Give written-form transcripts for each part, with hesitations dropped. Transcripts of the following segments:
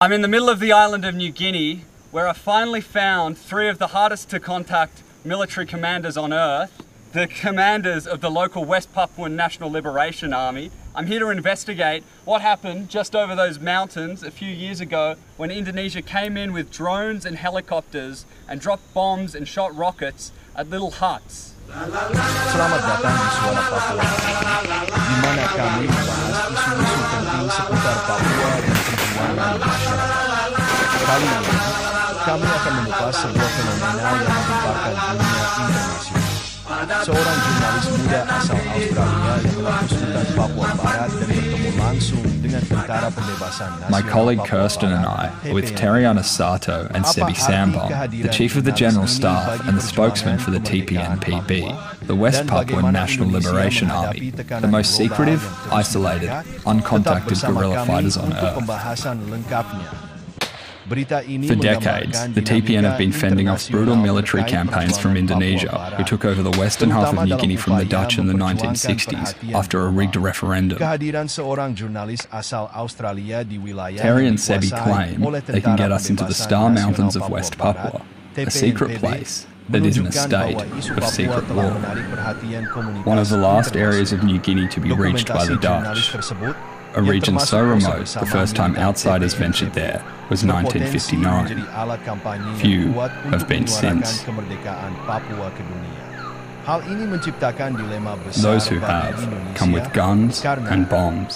I'm in the middle of the island of New Guinea, where I finally found three of the hardest to contact military commanders on Earth, the commanders of the local West Papuan National Liberation Army. I'm here to investigate what happened just over those mountains a few years ago when Indonesia came in with drones and helicopters and dropped bombs and shot rockets at little huts. Selamat datang di Suara Papua, di mana kami membahas isu-isu penting seputar Papua dan perjuangan masyarakat. Kali ini, kami akan mengupas sebuah fenomena yang memaparkan dunia internasional. Seorang jurnalis muda asal Australia yang menembus hutan Papua Barat dan bertemu langsung dengan tentara pembebasan nasional. My colleague Kirsten and I are with Tariana Sato and Sebi Sambong, the Chief of the General Staff and the spokesman for the TPNPB, the West Papuan National Liberation Army, the most secretive, isolated, uncontacted guerrilla fighters on Earth. For decades, the TPN have been fending off brutal military campaigns from Indonesia, who took over the western half of New Guinea from the Dutch in the 1960s after a rigged referendum. Terry and Sebi claim they can get us into the Star Mountains of West Papua, a secret place that is in a state of secret war. One of the last areas of New Guinea to be reached by the Dutch. A region so remote, the first time outsiders ventured there was 1959. Few have been since. Those who have come with guns and bombs.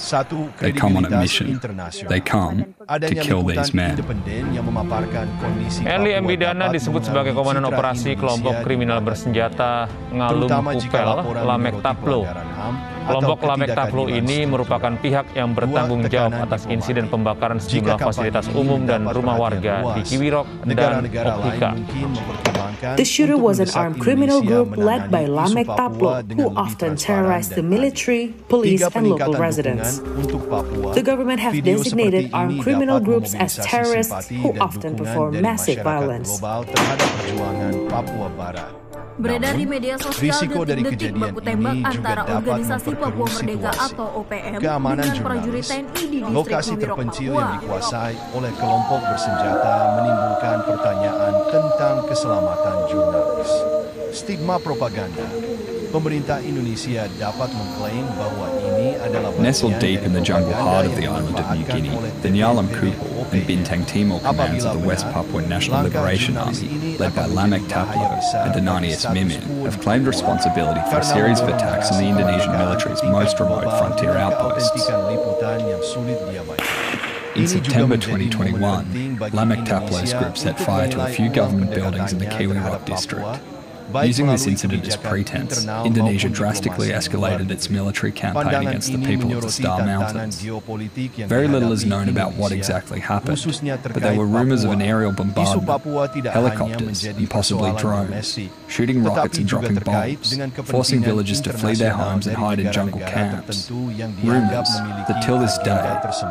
They come on a mission. They come to kill these men. Eli Mbidana disebut sebagai komandan operasi kelompok kriminal bersenjata Ngalum Upel Lamek Taplo. Kelompok Lamek Taplo ini merupakan pihak yang bertanggung jawab atas insiden pembakaran sejumlah fasilitas umum dan rumah warga di Kiwirok dan Optika. The shooter was an armed criminal group led by Lamek Taplo, who often terrorized the military, police, and local residents. The government have designated armed criminal groups as terrorists who often perform massive violence. Beredar di media sosial detik-detik baku tembak antara organisasi Papua Merdeka atau OPM dengan prajurit TNI di distrik Kiwirok, terpencil yang dikuasai oleh kelompok bersenjata menimbulkan pertanyaan tentang keselamatan jurnalis. Stigma propaganda. Pemerintah Indonesia dapat mengklaim bahwa ini adalah nestled deep in the jungle heart of the island of New Guinea, the Nyalam Kupu and Bintang Timor commands of the West Papua National Liberation Army, led by Lamek Taplo and Ananias Mimin, have claimed responsibility for a series of attacks on the Indonesian military's most remote frontier outposts. In September 2021, Lamek Taplo's group set fire to a few government buildings in the Kiwirok district. Using this incident as pretense, Indonesia drastically escalated its military campaign against the people of the Star Mountains. Very little is known about what exactly happened, but there were rumors of an aerial bombardment, helicopters and possibly drones, shooting rockets and dropping bombs, forcing villagers to flee their homes and hide in jungle camps. Rumors that till this day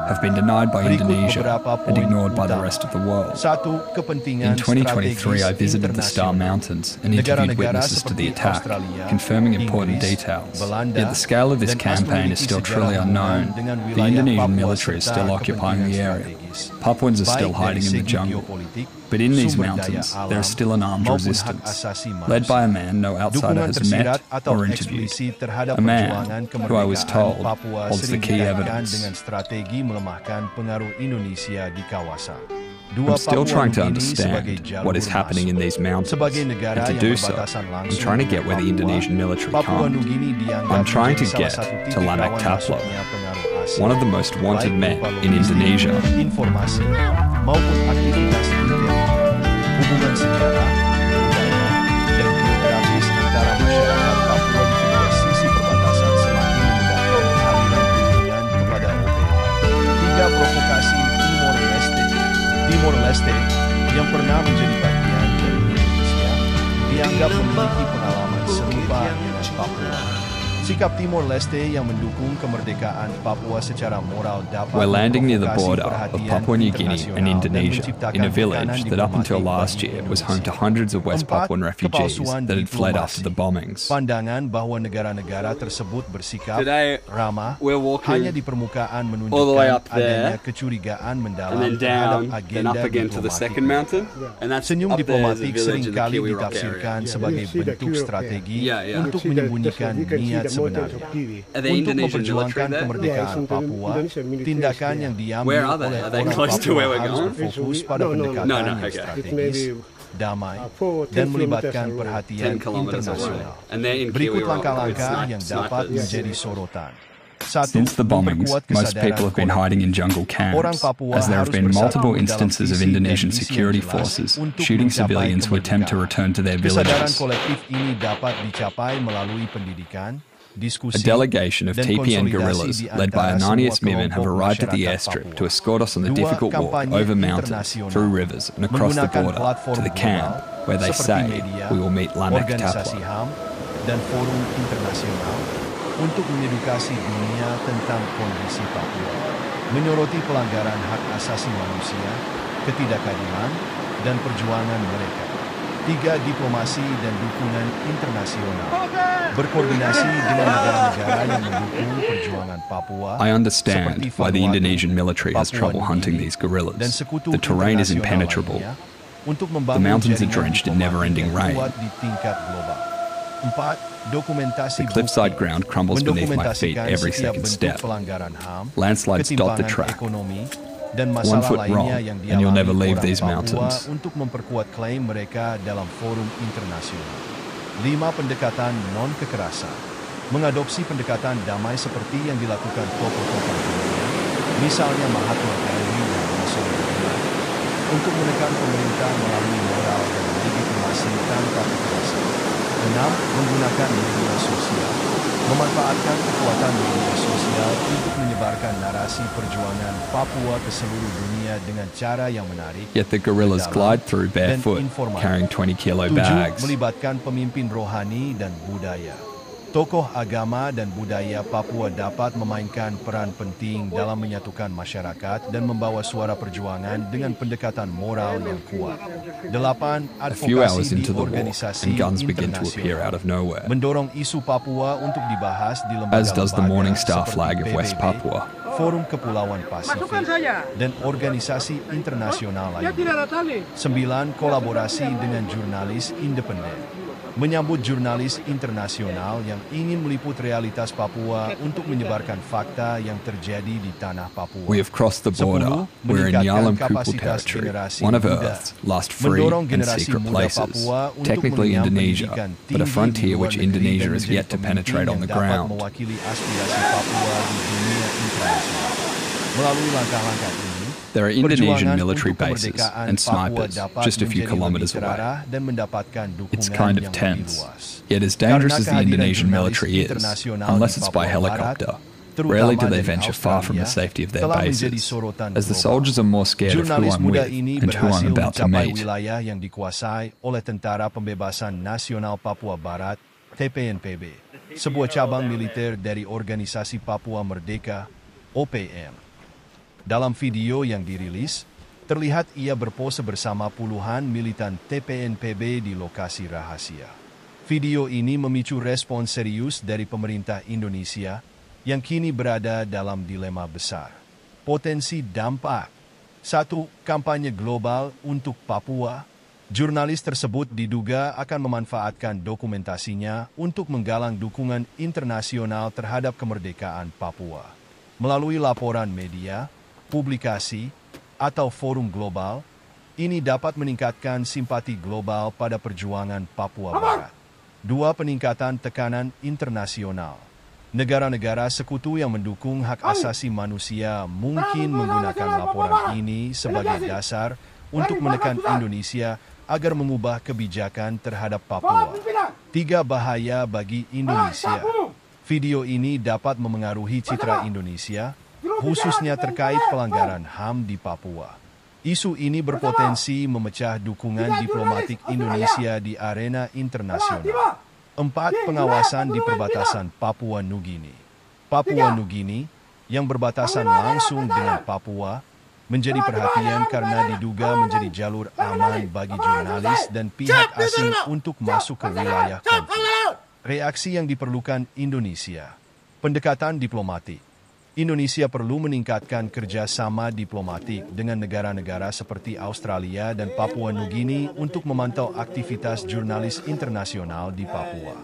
have been denied by Indonesia and ignored by the rest of the world. In 2023, I visited the Star Mountains and interviewed witnesses to the attack, confirming important details. Yet the scale of this campaign is still truly unknown. The Indonesian military is still occupying the area. Papuans are still hiding in the jungle. But in these mountains, there is still an armed resistance, led by a man no outsider has met or interviewed. A man who I was told holds the key evidence. I'm still trying to understand what is happening in these mountains, and to do so, I'm trying to get where the Indonesian military can't. I'm trying to get to Lamek Taplo, one of the most wanted men in Indonesia. Hubungan sejarah, budaya, dan geografis antara masyarakat Papua di kedua sisi perbatasan semakin memudahkan aliran kunjungan kepada OPM. Hingga provokasi Timor Leste yang pernah menjadi bagian dari Indonesia dianggap memiliki pengalaman serupa dengan Papua. Sikap Timor Leste yang mendukung kemerdekaan Papua secara moral dapat We're landing near the memprovokasi border of perhatian Papua New Guinea and internasional dan Indonesia, menciptakan in a village tekanan that up until diplomatik last bagi year was home to Indonesia. hundreds of West 4. Papuan refugees Kepalsuan that had fled after the diplomasi. bombings. Pandangan bahwa negara-negara tersebut bersikap Today, ramah we're walking hanya di permukaan all the way menunjukkan up there, adanya kecurigaan mendalam and then terhadap down, then agenda up again to the diplomatik. second mountain, and that's Senyum up there is a diplomatik village in the seringkali Kiwi Rock area. ditafsirkan sebagai bentuk strategi Yeah. untuk menyembunyikan niat sebenarnya. Are they Untuk Indonesian memperjuangkan military there? kemerdekaan Papua, tindakan yang diambil Where are they? oleh Are they orang close to Papua where we're harus going? berfokus pada pendekatan No, yang okay. strategis, damai, dan melibatkan perhatian 10 kilometers away. internasional. And they're in Kiwi Berikut Rock. langkah-langkah It's yang dapat snipers. menjadi sorotan. 1. Since the bombings, Memperkuat most kesadaran people have been kolektif. hiding in jungle Orang camps, Papua as there have harus been bersatu multiple dalam instances of visi dan Indonesian misi yang security jelas forces untuk shooting mencapai civilians who attempt to kemerdekaan. return to their Kesadaran villages. kolektif ini dapat dicapai melalui pendidikan, diskusi, A delegation of dan TPN konsolidasi guerrillas, di led by antara Ananias semua Mimin, have kelompok arrived at the masyarakat airstrip Papua. to escort us on the 2. difficult walk Kampanye over mountains, internasional. through rivers, and across the Menggunakan border platform to the global camp, where they seperti say media, we will meet Lamek organisasi Tapla. HAM, dan forum internasional untuk mengedukasi dunia tentang kondisi Papua, menyoroti pelanggaran hak asasi manusia, ketidakadilan, dan perjuangan mereka. 3. Diplomasi dan dukungan internasional. Berkoordinasi dengan negara-negara yang mendukung perjuangan Papua. I understand seperti why the Vanuatu, Indonesian military has Papua trouble New hunting Guinea, these guerrillas. dan sekutu The terrain is internasional impenetrable. lainnya, untuk The membangun mountains are jaringan drenched in diplomatik never-ending yang rain. kuat di tingkat global. 4. Dokumentasi The cliffside bukti. ground crumbles beneath my feet Mendokumentasikan every setiap second bentuk step. pelanggaran HAM, Landslides dot the ketimpangan track. ekonomi, dan 1 masalah foot lainnya wrong, yang and you'll dialami never leave orang these Papua mountains. untuk memperkuat klaim mereka dalam forum internasional. 5. Pendekatan non-kekerasan. Mengadopsi pendekatan damai seperti yang dilakukan tokoh-tokoh dunia, misalnya Mahatma Gandhi dan Nelson Mandela, untuk menekan pemerintah melalui moral dan legitimasi tanpa kekerasan. 6. Menggunakan media sosial. Memanfaatkan kekuatan media sosial untuk menyebarkan narasi perjuangan Papua ke seluruh dunia dengan cara yang menarik, Yet the guerrillas mendalam, glide through dan barefoot, informatif. carrying 20-kilo 7. bags. Melibatkan pemimpin rohani dan budaya. Tokoh agama dan budaya Papua dapat memainkan peran penting dalam menyatukan masyarakat dan membawa suara perjuangan dengan pendekatan moral yang kuat. 8. A few hours Advokasi di into the walk, organisasi and guns begin to appear internasional. out of nowhere, Mendorong isu Papua untuk dibahas di as does the lembaga-lembaga Morning Star seperti flag of West PBB, Papua. Forum Kepulauan Pasifik, dan organisasi internasional lainnya. 9. Kolaborasi dengan jurnalis independen. Menyambut jurnalis internasional yang ingin meliput realitas Papua untuk menyebarkan fakta yang terjadi di tanah Papua. We have crossed the 10. border. We're in Meningkatkan Yalam Kupul kapasitas territory, generasi one of muda. Earth's last free Mendorong and generasi secret muda places, Papua untuk technically mengenyam Indonesia, pendidikan but a tinggi frontier di luar which negeri Indonesia dan has menjadi yet to penetrate pemimpin on the yang dapat ground. mewakili aspirasi Papua di dunia internasional. Melalui langkah-langkah ini, There are Indonesian perjuangan military untuk bases kemerdekaan and Papua snipers dapat just a few menjadi kilometers lebih away. terarah dan mendapatkan dukungan It's kind of yang lebih tense. luas. Yet as dangerous Karena as the kehadiran Indonesian jurnalis military is, internasional unless di it's by Papua helicopter, Barat, terutama rarely do they dari venture far from the Australia, safety of their telah menjadi bases, sorotan as the global. soldiers are more scared of who Jurnalis I'm muda with ini and who I'm berhasil about to mencapai meet. wilayah yang dikuasai oleh Tentara Pembebasan Nasional Papua Barat, TPNPB, sebuah cabang militer dari Organisasi Papua Merdeka, OPM. Dalam video yang dirilis, terlihat ia berpose bersama puluhan militan TPNPB di lokasi rahasia. Video ini memicu respons serius dari pemerintah Indonesia yang kini berada dalam dilema besar. Potensi dampak. 1. Kampanye global untuk Papua. Jurnalis tersebut diduga akan memanfaatkan dokumentasinya untuk menggalang dukungan internasional terhadap kemerdekaan Papua. Melalui laporan media, publikasi, atau forum global, ini dapat meningkatkan simpati global pada perjuangan Papua Barat. 2. Peningkatan tekanan internasional. Negara-negara sekutu yang mendukung hak asasi manusia mungkin menggunakan laporan ini sebagai dasar untuk menekan Indonesia agar mengubah kebijakan terhadap Papua. 3. Bahaya bagi Indonesia. Video ini dapat memengaruhi citra Indonesia, khususnya terkait pelanggaran HAM di Papua. Isu ini berpotensi memecah dukungan diplomatik Indonesia di arena internasional. 4. Pengawasan di perbatasan Papua Nugini. Papua Nugini, yang berbatasan langsung dengan Papua, menjadi perhatian karena diduga menjadi jalur aman bagi jurnalis dan pihak asing untuk masuk ke wilayah konflik. Reaksi yang diperlukan Indonesia. Pendekatan diplomatik. Indonesia perlu meningkatkan kerjasama diplomatik dengan negara-negara seperti Australia dan Papua Nugini untuk memantau aktivitas jurnalis internasional di Papua.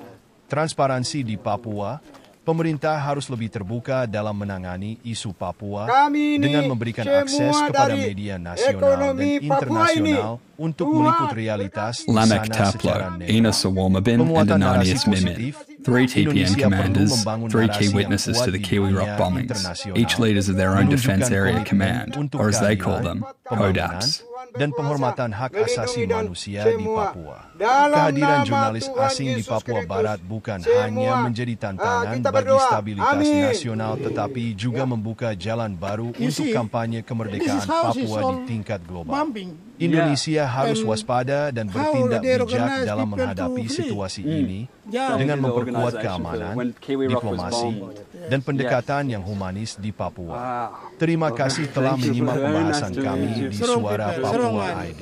Transparansi di Papua, pemerintah harus lebih terbuka dalam menangani isu Papua dengan memberikan akses kepada media nasional dan internasional untuk meliput realitas di sana secara netral. Penguatan narasi positif. 3 TPN commanders, 3 key witnesses to the Kiwi Rock bombings, each leaders of their own defense area command, or as they call them, HODAPs. Dan penghormatan hak asasi manusia di Papua. Kehadiran jurnalis asing di Papua Barat bukan hanya menjadi tantangan bagi stabilitas nasional tetapi juga membuka jalan baru untuk kampanye kemerdekaan Papua di tingkat global. Indonesia harus waspada dan bertindak bijak dalam menghadapi situasi ini dengan memperkuat keamanan, diplomasi, dan pendekatan yang humanis di Papua. Terima kasih telah menyimak pembahasan kami di Suara Papua ID.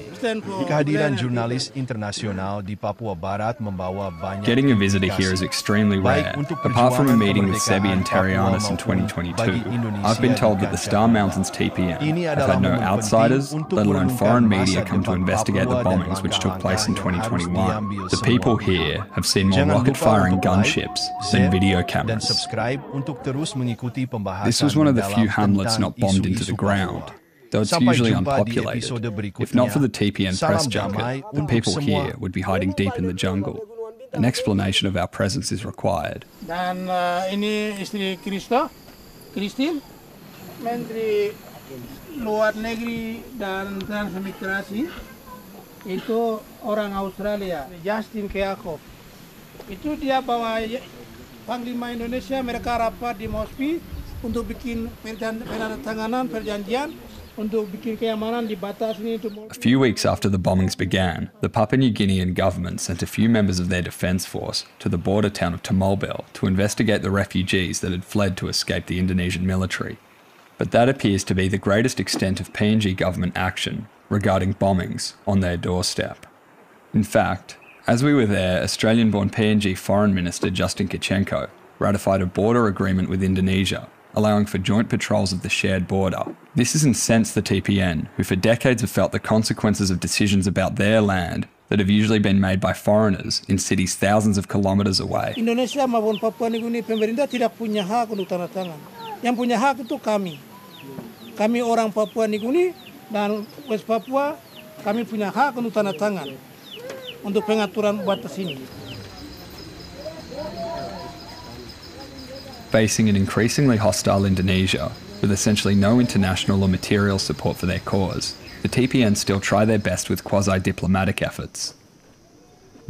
Kehadiran jurnalis internasional di Papua Barat membawa banyak Getting a visitor here is extremely rare. Apart from a meeting with Sebi and Tarianis in 2022, I've been told that the Star Mountains TPN have had no outsiders, let alone foreign media come to investigate the bombings which took place in 2021. The people here have seen more rocket-firing gunships than video cameras. This was one of the few hamlets not bombed into the ground, though it's usually unpopulated. If not for the TPN press junket, the people here would be hiding deep in the jungle. An explanation of our presence is required. Dan ini istri Kristin, Menteri Luar Negeri dan Transmigrasi, itu orang Australia, Justin Keakov. Itu dia bawa Panglima Indonesia, mereka rapat di Mosby untuk bikin penandatanganan perjanjian untuk bikin keamanan di batas ini. A few weeks after the bombings began, the Papua New Guinean government sent a few members of their defence force to the border town of Tamolbel to investigate the refugees that had fled to escape the Indonesian military. But that appears to be the greatest extent of PNG government action regarding bombings on their doorstep. In fact, as we were there, Australian-born PNG Foreign Minister Justin Kichenko ratified a border agreement with Indonesia, allowing for joint patrols of the shared border. This has incensed the TPN, who for decades have felt the consequences of decisions about their land that have usually been made by foreigners in cities thousands of kilometres away. Indonesia maupun Papua New Guinea, pemerintah tidak punya hak untuk tanda tangan. Yang punya hak itu kami. Kami orang Papua New Guinea dan West Papua, kami punya hak untuk tanda tangan untuk pengaturan batas ini. Facing an increasingly hostile Indonesia, with essentially no international or material support for their cause, the TPN still try their best with quasi-diplomatic efforts.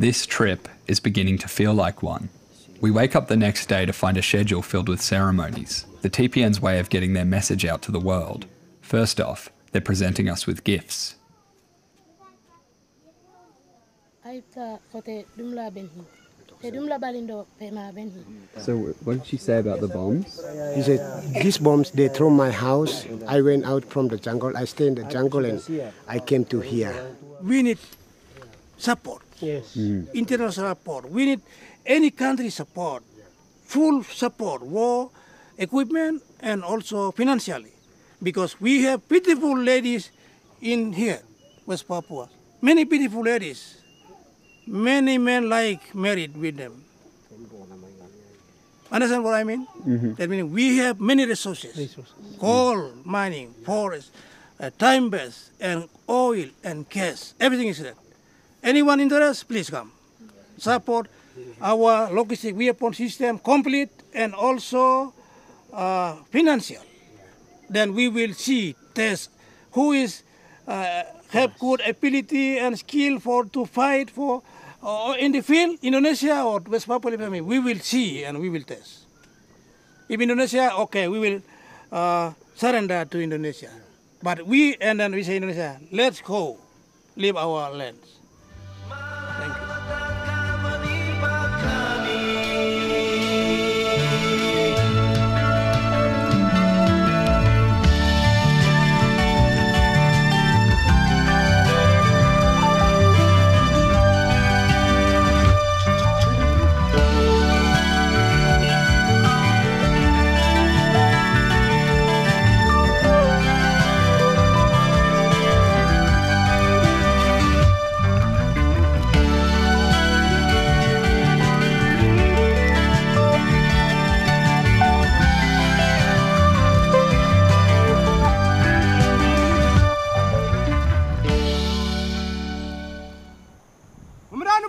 This trip is beginning to feel like one. We wake up the next day to find a schedule filled with ceremonies, the TPN's way of getting their message out to the world. First off, they're presenting us with gifts. So what did she say about the bombs? He said, these bombs, they throw my house. I went out from the jungle. I stayed in the jungle and I came to here. We need support. Yes. International support. We need any country support. Full support, war, equipment, and also financially. Because we have beautiful ladies in here, West Papua. Many beautiful ladies. Many men like married with them. Understand what I mean? Mm-hmm. That means we have many resources. Coal, mining, forest, time-based, and oil and gas. Everything is there. Anyone interested, please come. Support our logistic weapon system complete and also financial. Then we will see, test who is have good ability and skill to fight for in the field, Indonesia or West Papua. We will see and we will test. If Indonesia, okay, we will surrender to Indonesia. But and then we say Indonesia, let's go, leave our lands. Thank you.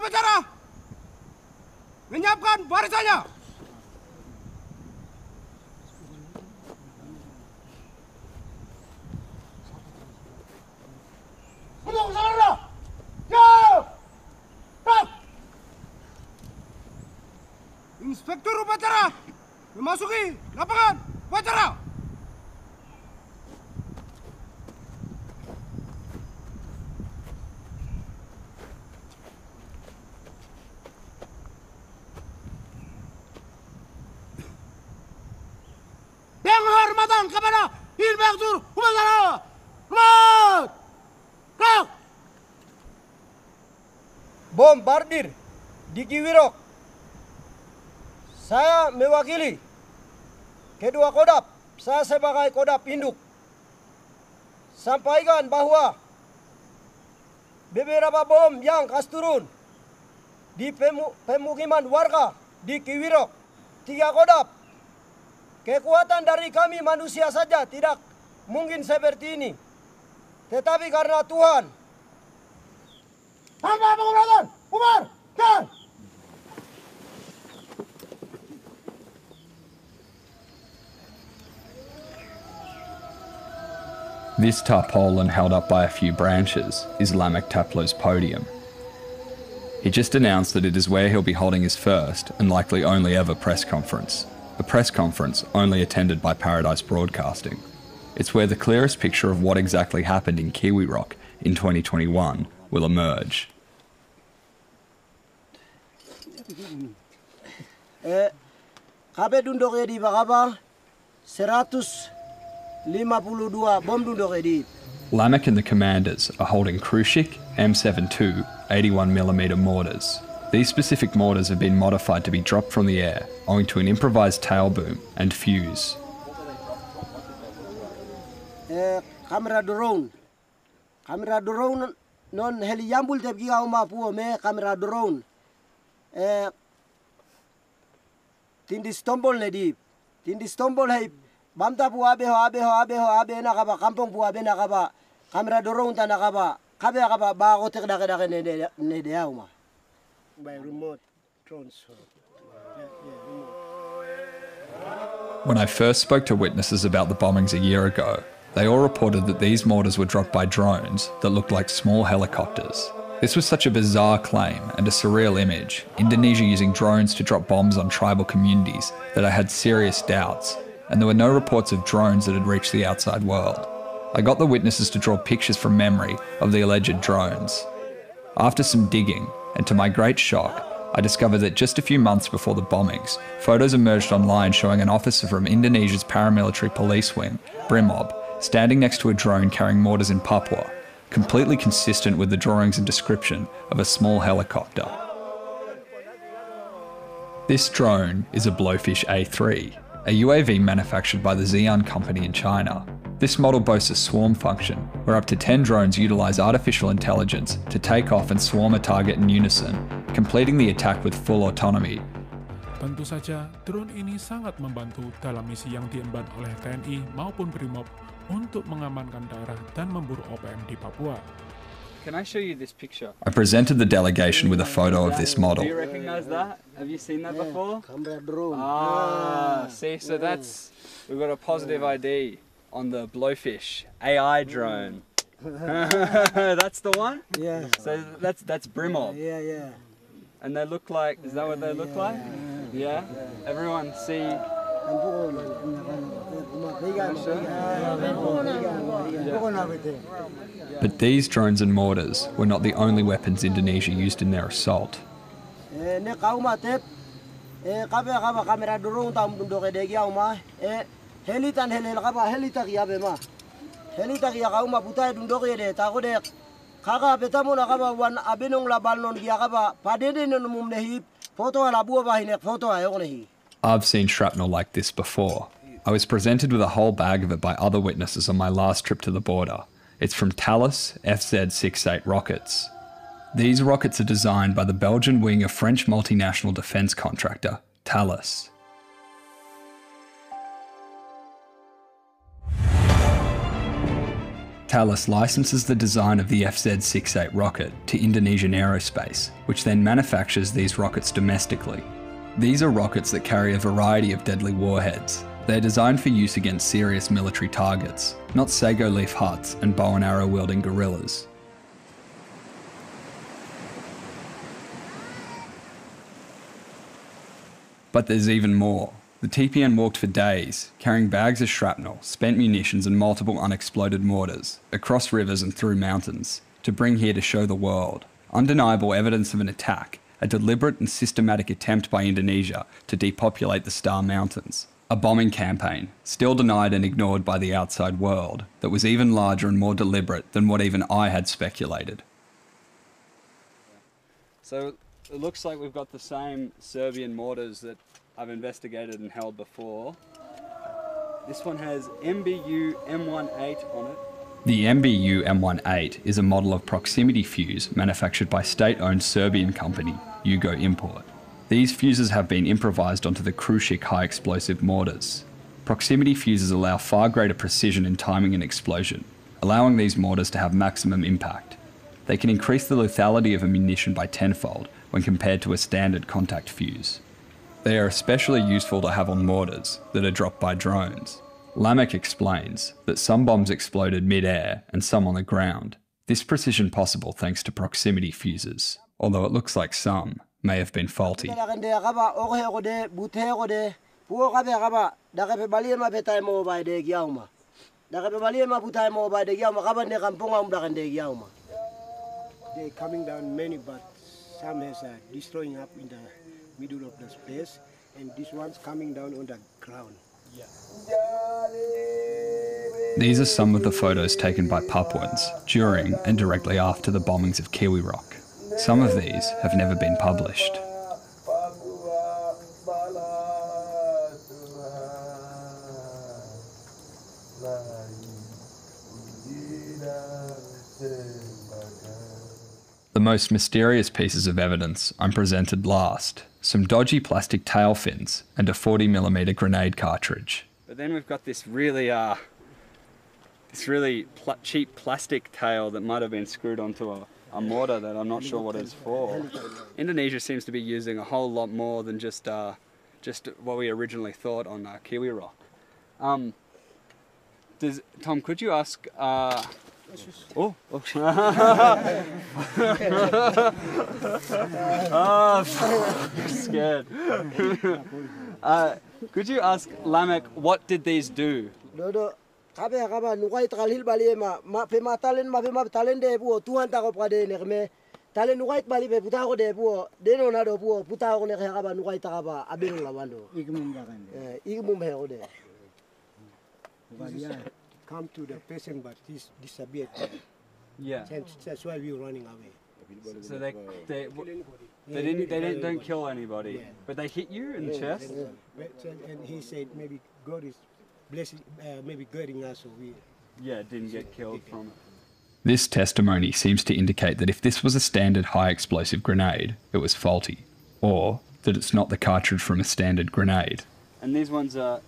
upacara menyiapkan barisannya. Untuk saudara, siap. Inspektur upacara memasuki lapangan upacara. Penghormatan kepada Inspektur upacara. Hormat. Gerak. Bombardir di Kiwirok. Saya mewakili kedua kodap, saya sebagai kodap induk, sampaikan bahwa beberapa bom yang kas turun di pemukiman warga di Kiwirok, 3 kodap. Kekuatan dari kami manusia saja tidak mungkin seperti ini. Tetapi karena Tuhan. Tanpa pengurangan, Umar, dan This tarpaulin held up by a few branches is Lamek Taplo's podium. He just announced that it is where he'll be holding his first and likely only ever press conference. A press conference only attended by Paradise Broadcasting. It's where the clearest picture of what exactly happened in Kiwi Rock in 2021 will emerge. Kabe dunduk di Bakaba 152 bom dunduk di. Lamek and the commanders are holding Krushik M72 81mm mortars. These specific mortars have been modified to be dropped from the air owing to an improvised tail boom and fuse. Kamera drone non heli yambul tep giga uma puo me kamera drone tindi stombol ne di tindi stombol hai bamta pu abe na kaba kampung pu abe na kaba kamera drone ta na kaba kabe kaba ba ko tek dak ne de uma by remote transfer. When I first spoke to witnesses about the bombings a year ago, they all reported that these mortars were dropped by drones that looked like small helicopters. This was such a bizarre claim and a surreal image, Indonesia using drones to drop bombs on tribal communities, that I had serious doubts, and there were no reports of drones that had reached the outside world. I got the witnesses to draw pictures from memory of the alleged drones. After some digging, and to my great shock, I discovered that just a few months before the bombings, photos emerged online showing an officer from Indonesia's paramilitary police wing, Brimob, standing next to a drone carrying mortars in Papua, completely consistent with the drawings and description of a small helicopter. This drone is a Blowfish A3, a UAV manufactured by the Xi'an company in China. This model boasts a swarm function, where up to 10 drones utilise artificial intelligence to take off and swarm a target in unison, completing the attack with full autonomy. Tentu saja, drone ini sangat membantu dalam misi yang diemban oleh TNI maupun Brimob untuk mengamankan daerah dan memburu OPM di Papua. Can I show you this picture? I presented the delegation with a photo of this model. Do you recognise that? Have you seen that before? Drone. See, so we've got a positive ID on the Blowfish AI drone. That's the one? Yeah. So that's Brimob. Yeah. And they look like, is that what they look like? Yeah? Everyone see? But these drones and mortars were not the only weapons Indonesia used in their assault. I've seen shrapnel like this before. I was presented with a whole bag of it by other witnesses on my last trip to the border. It's from Thales FZ-68 rockets. These rockets are designed by the Belgian wing of French multinational defence contractor, Thales. Thales licenses the design of the FZ-68 rocket to Indonesian Aerospace, which then manufactures these rockets domestically. These are rockets that carry a variety of deadly warheads. They're designed for use against serious military targets, not sago leaf huts and bow and arrow wielding guerrillas. But there's even more. The TPN walked for days, carrying bags of shrapnel, spent munitions and multiple unexploded mortars, across rivers and through mountains, to bring here to show the world. Undeniable evidence of an attack, a deliberate and systematic attempt by Indonesia to depopulate the Star Mountains. A bombing campaign, still denied and ignored by the outside world, that was even larger and more deliberate than what even I had speculated. So it looks like we've got the same Serbian mortars that I've investigated and held before. This one has MBU M18 on it. The MBU M18 is a model of proximity fuse manufactured by state-owned Serbian company, Jugo Import. These fuses have been improvised onto the Krušik high-explosive mortars. Proximity fuses allow far greater precision in timing an explosion, allowing these mortars to have maximum impact. They can increase the lethality of a munition by tenfold when compared to a standard contact fuse. They are especially useful to have on mortars that are dropped by drones. Lamek explains that some bombs exploded mid-air and some on the ground. This precision possible thanks to proximity fuses, although it looks like some may have been faulty. They're coming down many, but some has destroying up in the middle of the space, and this one's coming down on the ground. Yeah. These are some of the photos taken by Papuans during and directly after the bombings of Kiwi Rock. Some of these have never been published. The most mysterious pieces of evidence I'm presented last. Some dodgy plastic tail fins and a 40mm grenade cartridge. But then we've got this really cheap plastic tail that might have been screwed onto a mortar that I'm not sure what it's for. Indonesia seems to be using a whole lot more than just what we originally thought on Kiwi Rock. Tom, could you ask? Oh, I'm scared. Could you ask Lamek, what did these do? Come to the patient, but he's disappeared. Yeah. That's why we're running away. So they don't kill anybody, yeah. But they hit you in the chest. Yeah. And he said maybe God is blessing, maybe guiding us, so we. Yeah, didn't get killed from it. This testimony seems to indicate that if this was a standard high explosive grenade, it was faulty, or that it's not the cartridge from a standard grenade. And these ones are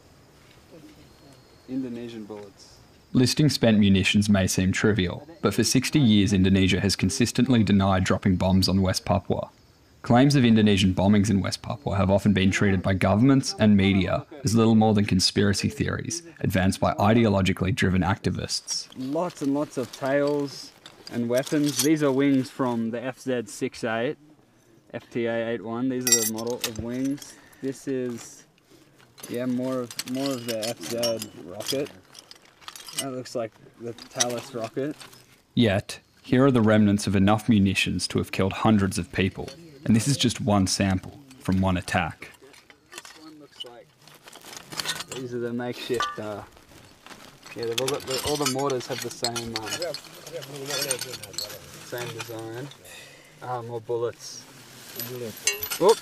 Indonesian bullets. Listing spent munitions may seem trivial, but for 60 years Indonesia has consistently denied dropping bombs on West Papua. Claims of Indonesian bombings in West Papua have often been treated by governments and media as little more than conspiracy theories advanced by ideologically driven activists. Lots and lots of tails and weapons. These are wings from the FZ-68, FTA-81. These are the model of wings. This is, yeah, more of the FZ rocket. That looks like the Thales rocket. Yet, here are the remnants of enough munitions to have killed hundreds of people, and this is just one sample from one attack. This one looks like, these are the makeshift, yeah, they've all got all the mortars have the same design. More bullets. Whoop!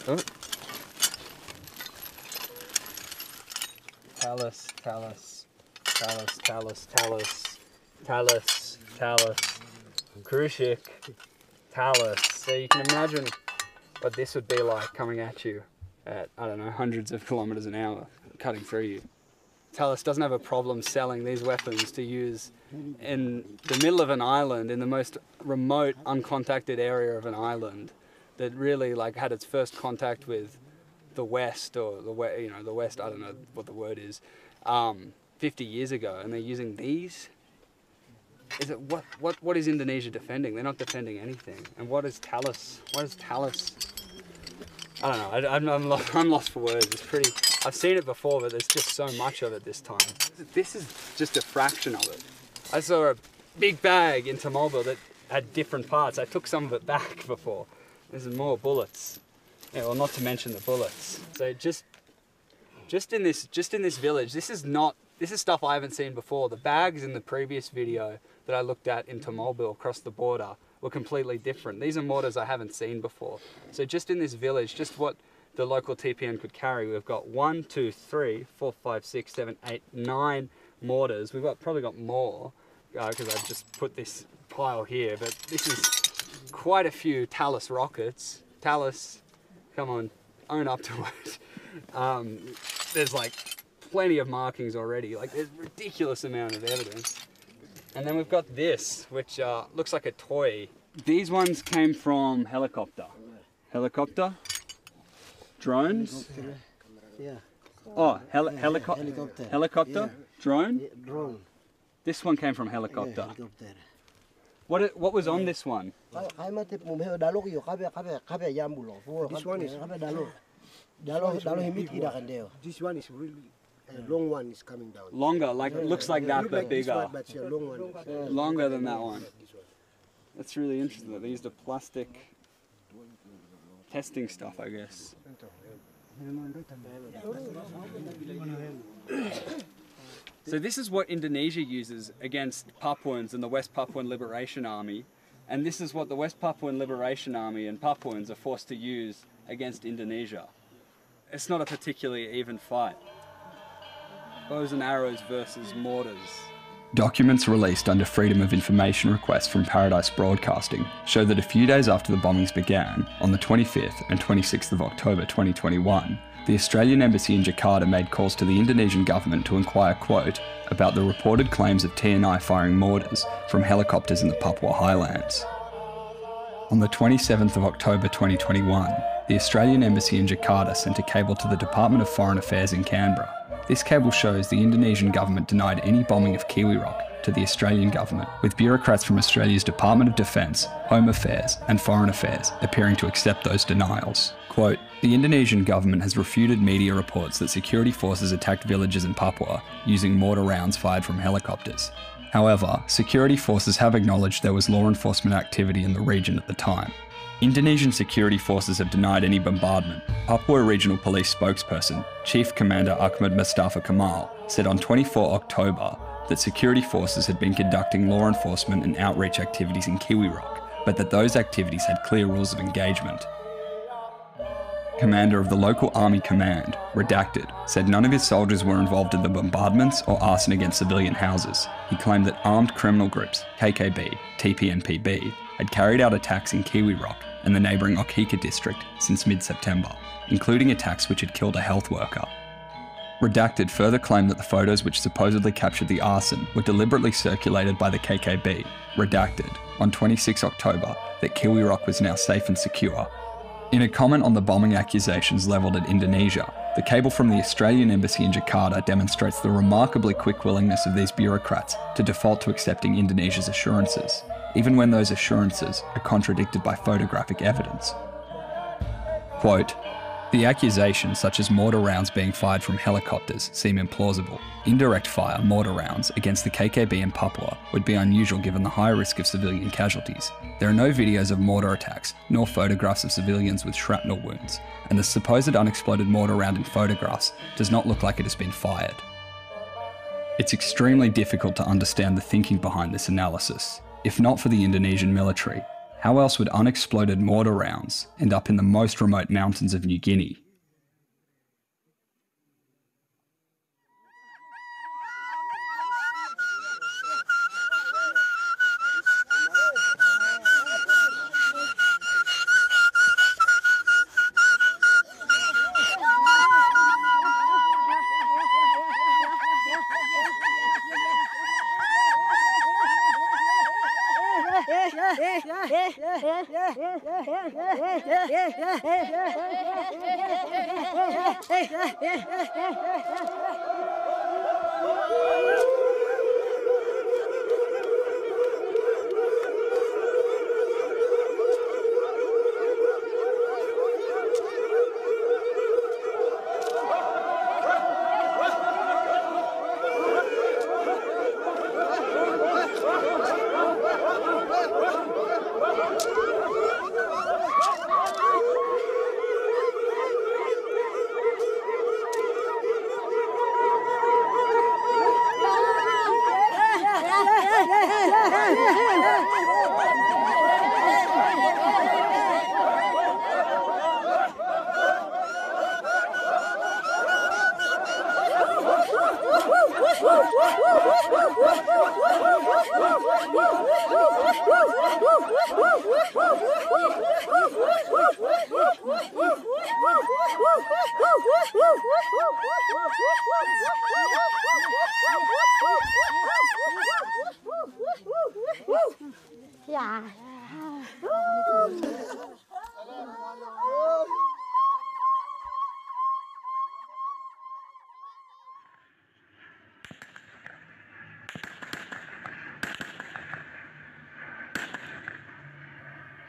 Oh. Thales, Krušik, Thales. So you can imagine what this would be like coming at you at, I don't know, hundreds of kilometers an hour, cutting through you. Thales doesn't have a problem selling these weapons to use in the middle of an island, in the most remote, uncontacted area of an island, that really like had its first contact with the West, or the West, I don't know what the word is, 50 years ago, and they're using these. Is it what is Indonesia defending? They're not defending anything. And what is Thales? What is Thales? I don't know. I'm lost for words. It's pretty. I've seen it before, but there's just so much of it this time. This is just a fraction of it. I saw a big bag in Mobile that had different parts. I took some of it back before. There's more bullets. Yeah, well, not to mention the bullets. So just in this village, this is stuff I haven't seen before. The bags in the previous video that I looked at in Mobile across the border were completely different. These are mortars I haven't seen before. So just in this village, just what the local TPN could carry, we've got 1, 2, 3, 4, 5, 6, 7, 8, 9 mortars. We've probably got more because I've just put this pile here, but this is quite a few Thales rockets. Thales, come on, own up to it. There's like plenty of markings already. Like there's a ridiculous amount of evidence. And then we've got this, which looks like a toy. These ones came from helicopter. Helicopter? Drones? Yeah. Oh, helicopter? Yeah. Drone? Yeah, drone. This one came from helicopter. Yeah, helicopter. What was on this one? This one is really a long one is coming down. Longer, like it looks like that, but bigger. One, but it's a long one. Longer than that one. That's really interesting. They used a plastic testing stuff, I guess. So this is what Indonesia uses against Papuans and the West Papuan Liberation Army, and this is what the West Papuan Liberation Army and Papuans are forced to use against Indonesia. It's not a particularly even fight. Bows and arrows versus mortars. Documents released under Freedom of Information requests from Paradise Broadcasting show that a few days after the bombings began, on the 25th and 26th of October 2021, the Australian Embassy in Jakarta made calls to the Indonesian government to inquire, quote, about the reported claims of TNI firing mortars from helicopters in the Papua Highlands. On the 27th of October 2021, the Australian Embassy in Jakarta sent a cable to the Department of Foreign Affairs in Canberra. This cable shows the Indonesian government denied any bombing of Kiwi Rock to the Australian government, with bureaucrats from Australia's Department of Defence, Home Affairs and Foreign Affairs appearing to accept those denials. Quote, the Indonesian government has refuted media reports that security forces attacked villages in Papua using mortar rounds fired from helicopters. However, security forces have acknowledged there was law enforcement activity in the region at the time. Indonesian security forces have denied any bombardment. Papua Regional Police spokesperson, Chief Commander Ahmad Mustafa Kamal, said on 24 October that security forces had been conducting law enforcement and outreach activities in Kiwi Rock, but that those activities had clear rules of engagement. Commander of the local army command, redacted, said none of his soldiers were involved in the bombardments or arson against civilian houses. He claimed that armed criminal groups, KKB, TPNPB, had carried out attacks in Kiwi Rock and the neighbouring Okhika district since mid-September, including attacks which had killed a health worker. Redacted further claimed that the photos which supposedly captured the arson were deliberately circulated by the KKB. Redacted, on 26 October, that Kiwi Rock was now safe and secure. In a comment on the bombing accusations levelled at Indonesia, the cable from the Australian Embassy in Jakarta demonstrates the remarkably quick willingness of these bureaucrats to default to accepting Indonesia's assurances, even when those assurances are contradicted by photographic evidence. Quote, the accusations, such as mortar rounds being fired from helicopters, seem implausible. Indirect fire mortar rounds against the KKB in Papua would be unusual given the high risk of civilian casualties. There are no videos of mortar attacks, nor photographs of civilians with shrapnel wounds, and the supposed unexploded mortar round in photographs does not look like it has been fired. It's extremely difficult to understand the thinking behind this analysis. If not for the Indonesian military, how else would unexploded mortar rounds end up in the most remote mountains of New Guinea?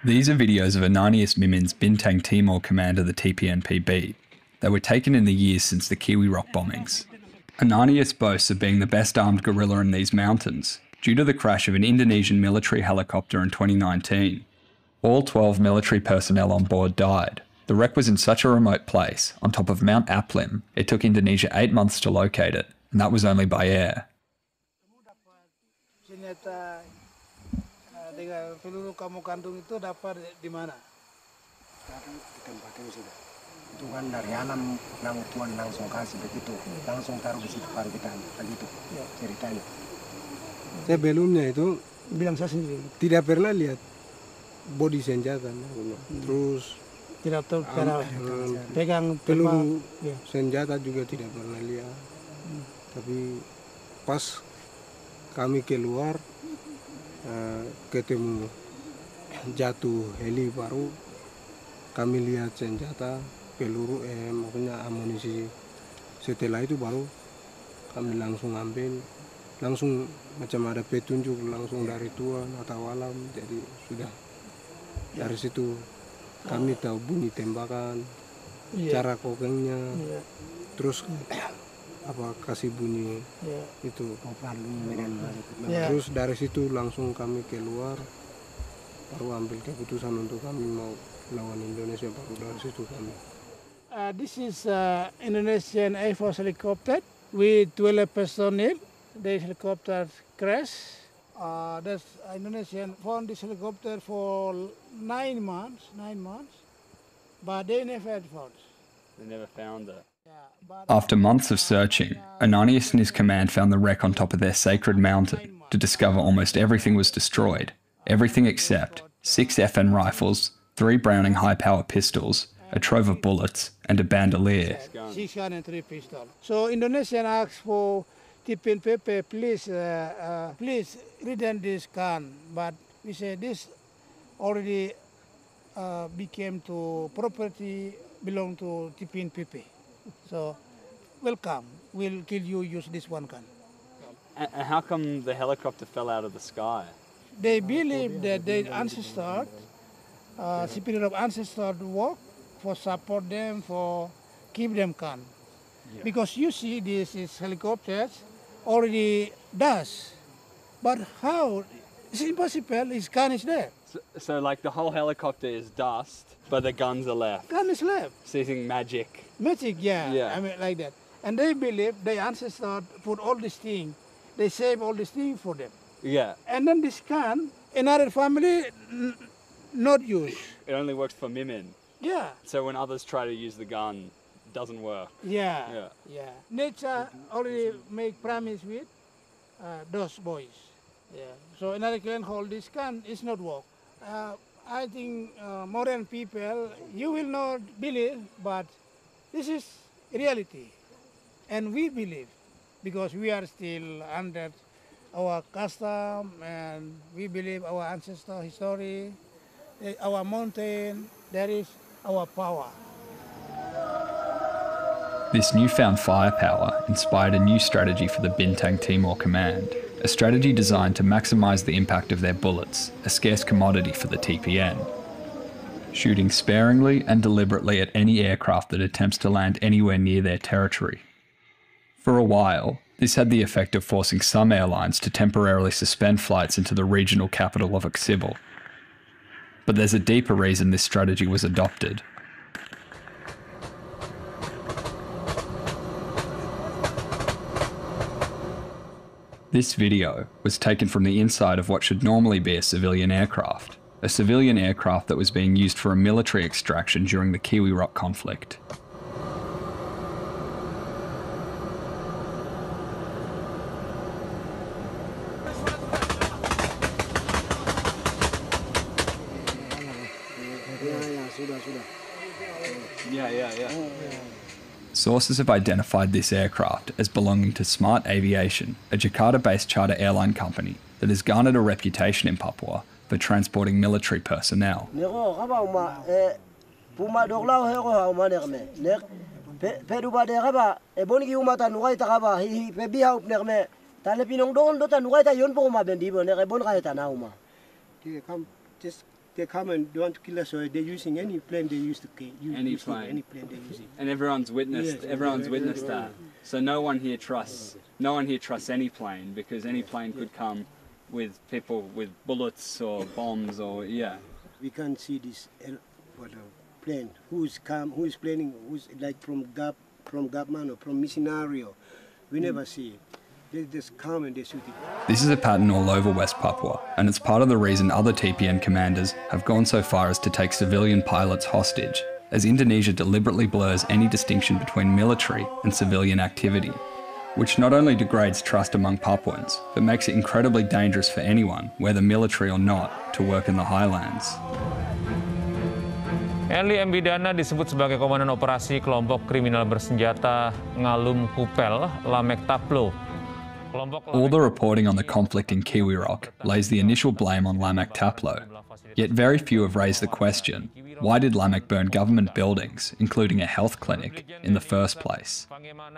These are videos of Ananias Mimin's Bintang Timor command of the TPNPB. They were taken in the years since the Kiwi Rock bombings. Ananias boasts of being the best armed guerrilla in these mountains, due to the crash of an Indonesian military helicopter in 2019. All 12 military personnel on board died. The wreck was in such a remote place, on top of Mount Aplim, it took Indonesia 8 months to locate it, and that was only by air. Dengan peluru kamu kandung itu dapat di mana? Ditempatin sudah. Itu kan dari alam Tuhan langsung kasih begitu, langsung taruh di situ baru kita begitu ceritanya. Saya belumnya itu bilang saya sendiri tidak pernah lihat bodi senjata, terus tidak tahu cara pegang peluru senjata juga tidak pernah lihat. Tapi pas kami keluar ketemu jatuh heli baru kami lihat senjata peluru maksudnya amunisi. Setelah itu baru kami langsung ambil, langsung macam ada petunjuk langsung dari Tuhan atau alam, jadi sudah dari situ kami tahu bunyi tembakan, cara kokengnya, terus apa kasih bunyi itu terus dari situ langsung kami keluar baru ambil keputusan untuk kami mau lawan Indonesia, baru dari situ kami. This is Indonesian Air Force helicopter with 12 personnel. The helicopter crashed. That's Indonesian found this helicopter for 9 months, but they never found. They never found it. After months of searching, Ananias and his command found the wreck on top of their sacred mountain to discover almost everything was destroyed. Everything except 6 FN rifles, 3 Browning high-power pistols, a trove of bullets, and a bandolier. 6 guns and 3 pistols. So Indonesian asked for TPNPP, please return this gun. But we said this already became to property belong to TPNPP. So, welcome. We'll kill you, use this one gun. And how come the helicopter fell out of the sky? They believe that their ancestors, spirit of ancestors work for support them, for keep them calm. Yeah. Because you see this is helicopters already dust. But how? It's impossible, his gun is there. So like the whole helicopter is dust, but the guns are left. Gun is left. So you think magic? Magic, yeah. I mean, like that. And they believe their ancestors put all these things, they save all these things for them. Yeah. And then this gun, another family not use. It only works for Mimin. Yeah. So when others try to use the gun, it doesn't work. Yeah. Nature already make promise with those boys. Yeah. So another can hold this gun, it's not work. I think modern people, you will not believe, but this is reality. And we believe, because we are still under our custom, and we believe our ancestor history, our mountain, there is our power. This newfound firepower inspired a new strategy for the Bintang Timor Command, a strategy designed to maximise the impact of their bullets, a scarce commodity for the TPN. Shooting sparingly and deliberately at any aircraft that attempts to land anywhere near their territory. For a while, this had the effect of forcing some airlines to temporarily suspend flights into the regional capital of Oksibil. But there's a deeper reason this strategy was adopted. This video was taken from the inside of what should normally be a civilian aircraft that was being used for a military extraction during the Kiwi Rock conflict. Sources have identified this aircraft as belonging to Smart Aviation, a Jakarta-based charter airline company that has garnered a reputation in Papua for transporting military personnel. They come and don't kill us, or they're using any plane they used to use. Any plane they're using. And everyone's witnessed that. So no one here trusts any plane, because any plane could come with people with bullets or bombs or We can't see this plane. Who's planning, who's like from government or from missionary. We never see it. They just come and they shoot it. This is a pattern all over West Papua, and it's part of the reason other TPN commanders have gone so far as to take civilian pilots hostage, as Indonesia deliberately blurs any distinction between military and civilian activity, which not only degrades trust among Papuans, but makes it incredibly dangerous for anyone, whether military or not, to work in the highlands. Eli Mbidana disebut sebagai komandan operasi kelompok kriminal bersenjata Ngalum Kupel Lamek Taplo. All the reporting on the conflict in Kiwi Rock lays the initial blame on Lamek Taplo, yet very few have raised the question, why did Lamek burn government buildings, including a health clinic, in the first place?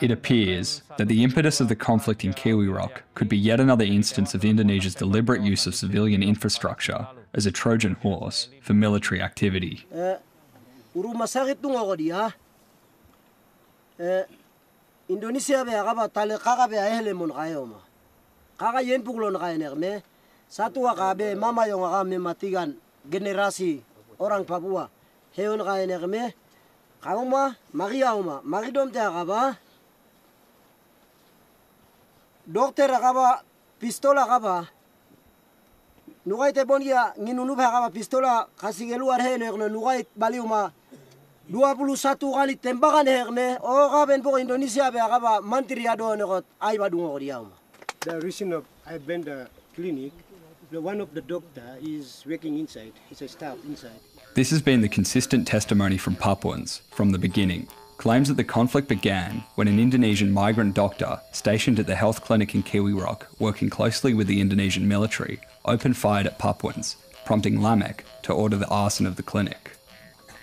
It appears that the impetus of the conflict in Kiwi Rock could be yet another instance of Indonesia's deliberate use of civilian infrastructure as a Trojan horse for military activity. Indonesia be agaba tale kaga be ahele mon kayoma kaga yen puglon kay nerme satu akabe mama yung akame matigan generasi orang Papua heon kay nerme kauma mariauma maridom te agaba dokter agaba pistola agaba nugai te bonia nginunu ba agaba pistola kasige luar hene no nugai baliuma 21 kali tembakan herne o gaben po Indonesia be agaba mantri ado nekot ay badungo diam. The reason of I been the clinic, one of the doctor is working inside. He's a staff inside. This has been the consistent testimony from Papuans from the beginning. Claims that the conflict began when an Indonesian migrant doctor stationed at the health clinic in Kiwi Rock, working closely with the Indonesian military, opened fire at Papuans, prompting Lamek to order the arson of the clinic.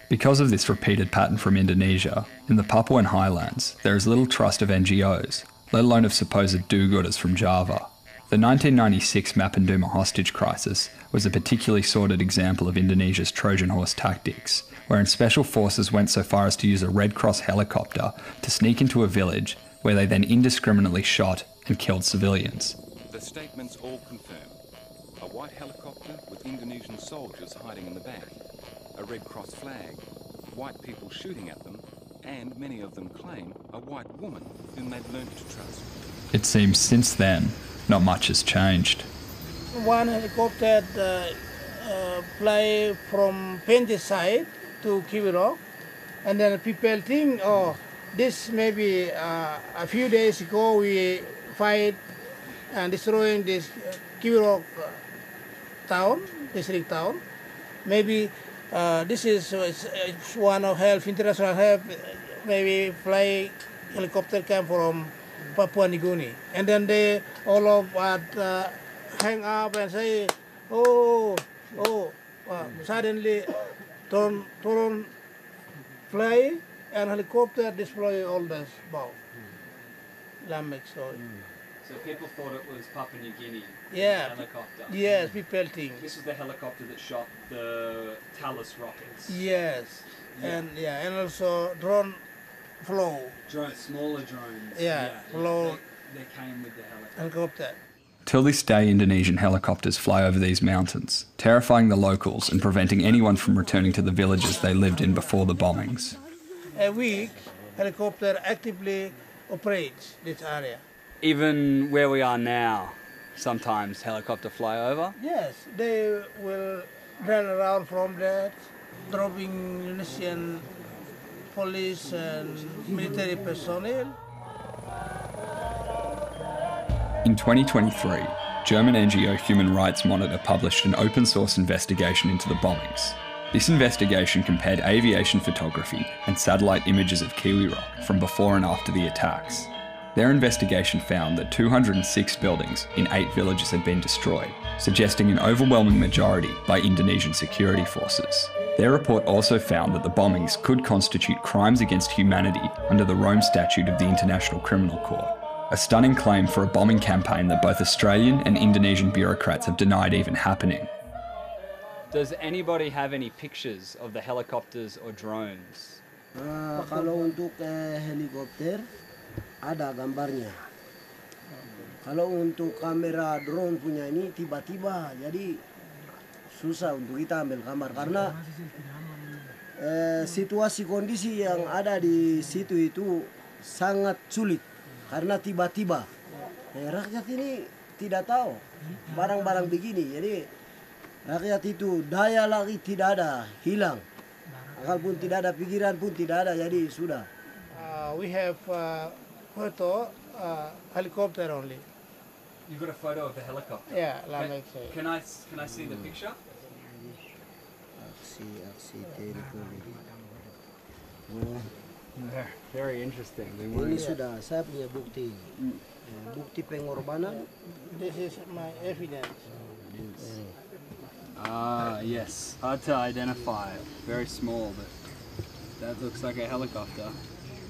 Because of this repeated pattern from Indonesia, in the Papuan highlands, there is little trust of NGOs, let alone of supposed do-gooders from Java. The 1996 Mapenduma hostage crisis was a particularly sordid example of Indonesia's Trojan horse tactics, wherein special forces went so far as to use a Red Cross helicopter to sneak into a village where they then indiscriminately shot and killed civilians. The statements all confirm. A white helicopter with Indonesian soldiers hiding in the back. A Red Cross flag, white people shooting at them, and many of them claim a white woman whom they've learned to trust. It seems since then, not much has changed. One helicopter fly from Pente side to Kiwi Rock, and then people think, oh, this maybe a few days ago we fight and destroying this Kiwi Rock town, district town. Maybe this is one of health, international health, maybe fly helicopter come from Papua New Guinea. And then they all of hang up and say, oh, Suddenly, drone fly and helicopter destroy all this bomb. Lamek story. So people thought it was Papua New Guinea helicopter. Yes, people think. This was the helicopter that shot the Talus rockets. Yes, and also drone flow. Smaller drones. Flow. They came with the helicopter. Till this day, Indonesian helicopters fly over these mountains, terrifying the locals and preventing anyone from returning to the villages they lived in before the bombings. A week, helicopter actively operates this area. Even where we are now, sometimes helicopter fly over? Yes, they will run around from that, dropping Indonesian police and military personnel. In 2023, German NGO Human Rights Monitor published an open-source investigation into the bombings. This investigation compared aviation photography and satellite images of Kiwi Rock from before and after the attacks. Their investigation found that 206 buildings in 8 villages had been destroyed, suggesting an overwhelming majority by Indonesian security forces. Their report also found that the bombings could constitute crimes against humanity under the Rome Statute of the International Criminal Court, a stunning claim for a bombing campaign that both Australian and Indonesian bureaucrats have denied even happening. Does anybody have any pictures of the helicopters or drones? Kalau untuk helikopter ada gambarnya. Kalau untuk kamera drone punya ini tiba-tiba, jadi susah untuk kita ambil gambar karena situasi kondisi yang ada di situ itu sangat sulit karena tiba-tiba rakyat ini tidak tahu barang-barang begini, jadi rakyat itu daya lagi tidak ada, hilang, akal pun tidak ada, pikiran pun tidak ada, jadi sudah. We have photo helicopter only. You've got a photo of the helicopter? Yeah, can I see the picture? Aksi teritori. Very interesting. Ini sudah saya punya bukti, bukti pengorbanan. This is my evidence. Yes. Hard to identify. Very small, but that looks like a helicopter.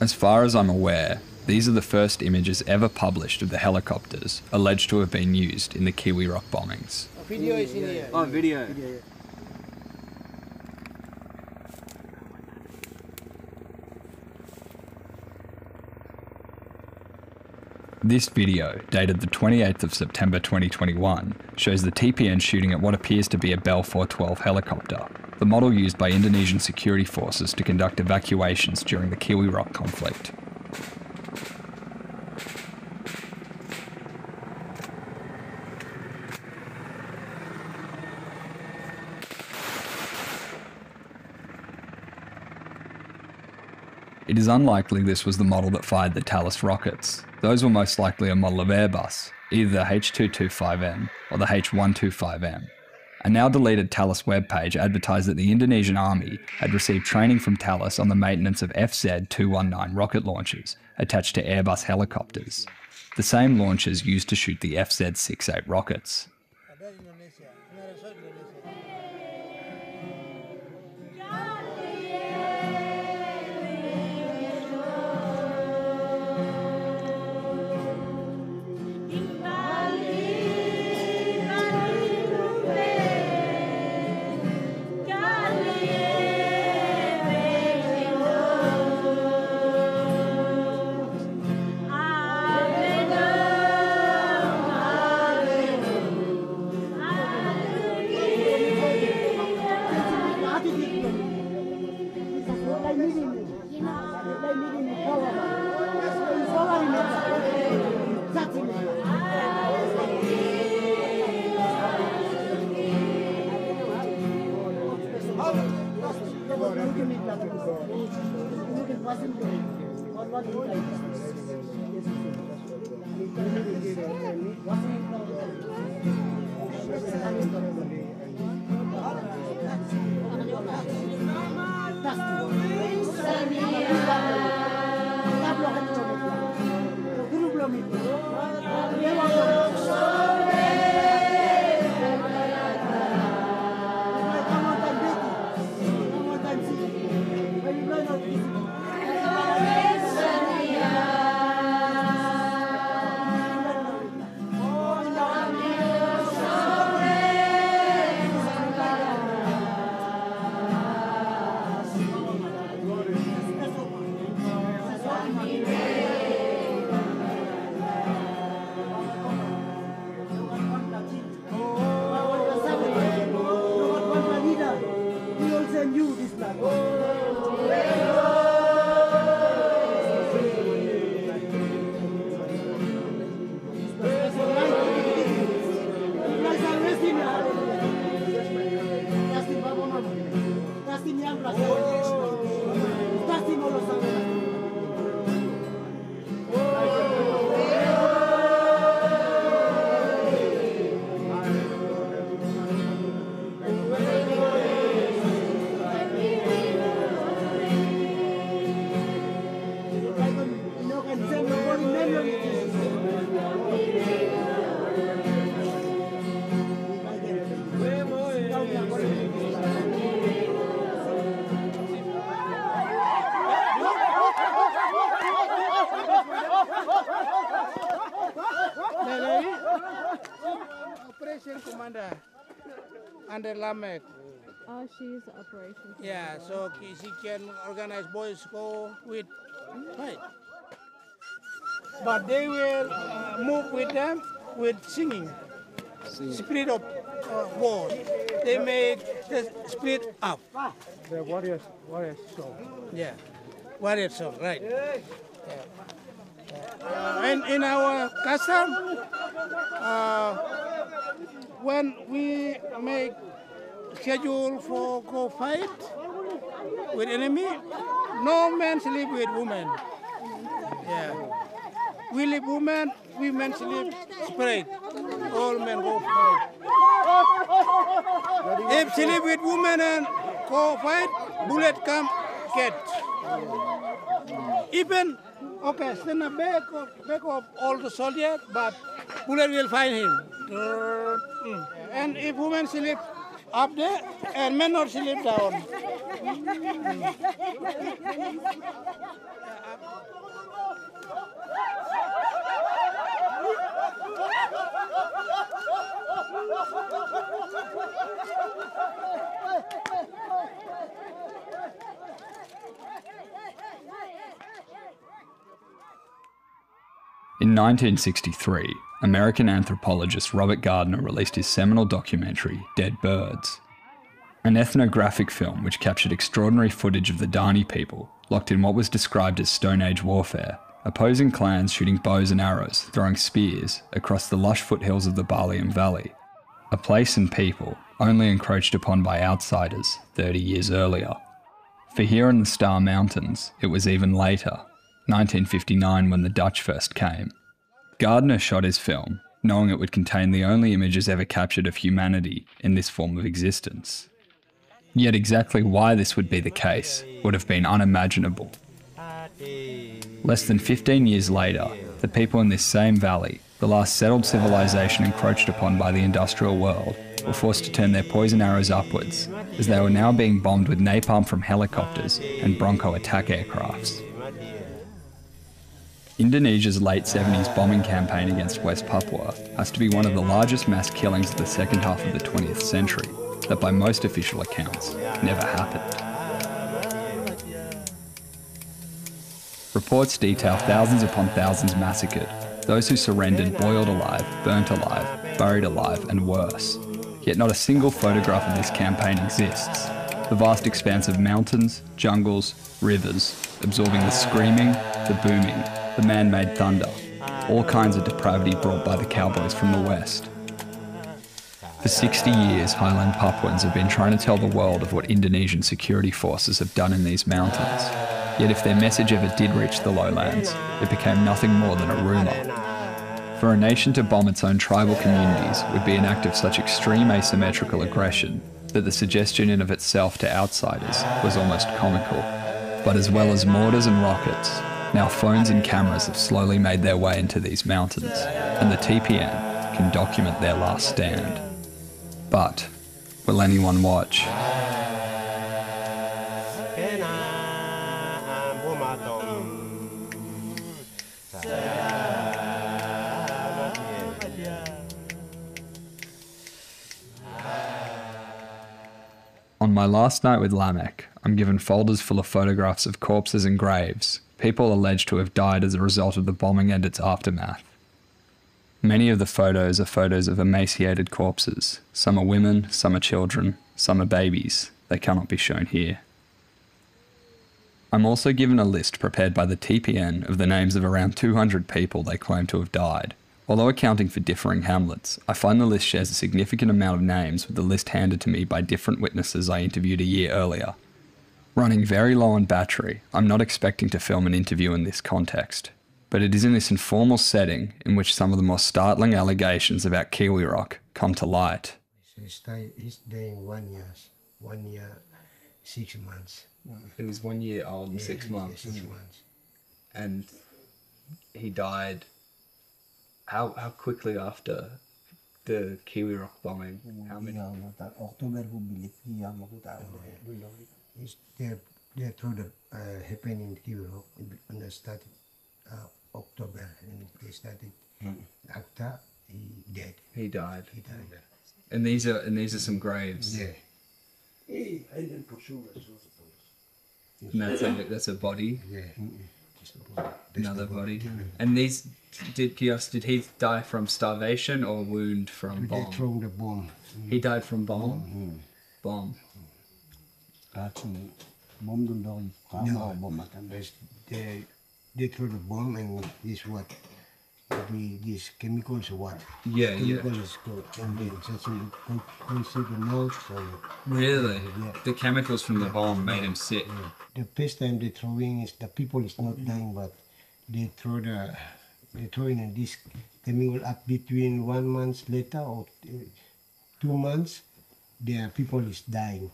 As far as I'm aware, these are the first images ever published of the helicopters alleged to have been used in the Kiwi Rock bombings. Video is in here. Oh, video. This video, dated the 28th of September 2021, shows the TPN shooting at what appears to be a Bell 412 helicopter, the model used by Indonesian security forces to conduct evacuations during the Kiwi Rock conflict. It is unlikely this was the model that fired the Talus rockets. Those were most likely a model of Airbus, either the H225M or the H125M. A now deleted Talus webpage advertised that the Indonesian army had received training from Talus on the maintenance of FZ-219 rocket launchers attached to Airbus helicopters, the same launchers used to shoot the FZ-68 rockets. Operation Commander under Lamek. Oh, she's operation. Yeah, so she can organize boys go with fight. But they will move with them with singing. Spirit of war. They make the spirit up. The warriors song. Yeah, warrior song, right. And in our custom, when we make schedule for go fight with enemy, no man sleep with women. Yeah, we leave women sleep separate. All men go fight. If sleep with women and go fight, bullet come get. Even okay, stand a back of all the soldiers, but bullet will find him. And if women sleep up there, and men not sleep down. In 1963, American anthropologist Robert Gardner released his seminal documentary, Dead Birds, an ethnographic film which captured extraordinary footage of the Dani people, locked in what was described as Stone Age warfare, opposing clans shooting bows and arrows, throwing spears across the lush foothills of the Baliam Valley, a place and people only encroached upon by outsiders 30 years earlier. For here in the Star Mountains, it was even later, 1959, when the Dutch first came. Gardner shot his film, knowing it would contain the only images ever captured of humanity in this form of existence. Yet exactly why this would be the case would have been unimaginable. Less than 15 years later, the people in this same valley, the last settled civilization encroached upon by the industrial world, were forced to turn their poison arrows upwards, as they were now being bombed with napalm from helicopters and Bronco attack aircrafts. Indonesia's late 70s bombing campaign against West Papua has to be one of the largest mass killings of the second half of the 20th century, that by most official accounts never happened. Reports detail thousands upon thousands massacred, those who surrendered boiled alive, burnt alive, buried alive, and worse. Yet not a single photograph of this campaign exists. The vast expanse of mountains, jungles, rivers, absorbing the screaming, the booming, the man-made thunder, all kinds of depravity brought by the cowboys from the west. For 60 years, highland Papuans have been trying to tell the world of what Indonesian security forces have done in these mountains. Yet if their message ever did reach the lowlands, it became nothing more than a rumour. For a nation to bomb its own tribal communities would be an act of such extreme asymmetrical aggression that the suggestion in of itself to outsiders was almost comical. But as well as mortars and rockets, now phones and cameras have slowly made their way into these mountains, and the TPN can document their last stand. But will anyone watch? On my last night with Lamek, I'm given folders full of photographs of corpses and graves, people alleged to have died as a result of the bombing and its aftermath. Many of the photos are photos of emaciated corpses. Some are women, some are children, some are babies. They cannot be shown here. I'm also given a list prepared by the TPN of the names of around 200 people they claim to have died. Although accounting for differing hamlets, I find the list shares a significant amount of names with the list handed to me by different witnesses I interviewed a year earlier. Running very low on battery, I'm not expecting to film an interview in this context, but it is in this informal setting in which some of the more startling allegations about Kiwi Rock come to light. He's staying 1 year, 6 months. He was 1 year old and 6 months. 6 months. And he died how quickly after the Kiwi Rock bombing? How many? October they told happened in Kiwi Rock and they started October and they started after he died. He died. And these are some graves. Yeah. And that's a body. Yeah. Another body. And these did he die from starvation or wound from bomb? He died from the bomb. He died from bomb. Bomb. No, they threw the bomb and this what these chemicals or what? Yeah, chemicals good. And then the nose. Really? Yeah. The chemicals from the bomb made him sick. The first time they throwing is the people is not dying, but they throwing this chemical up between 1 month later or 2 months. The people is dying.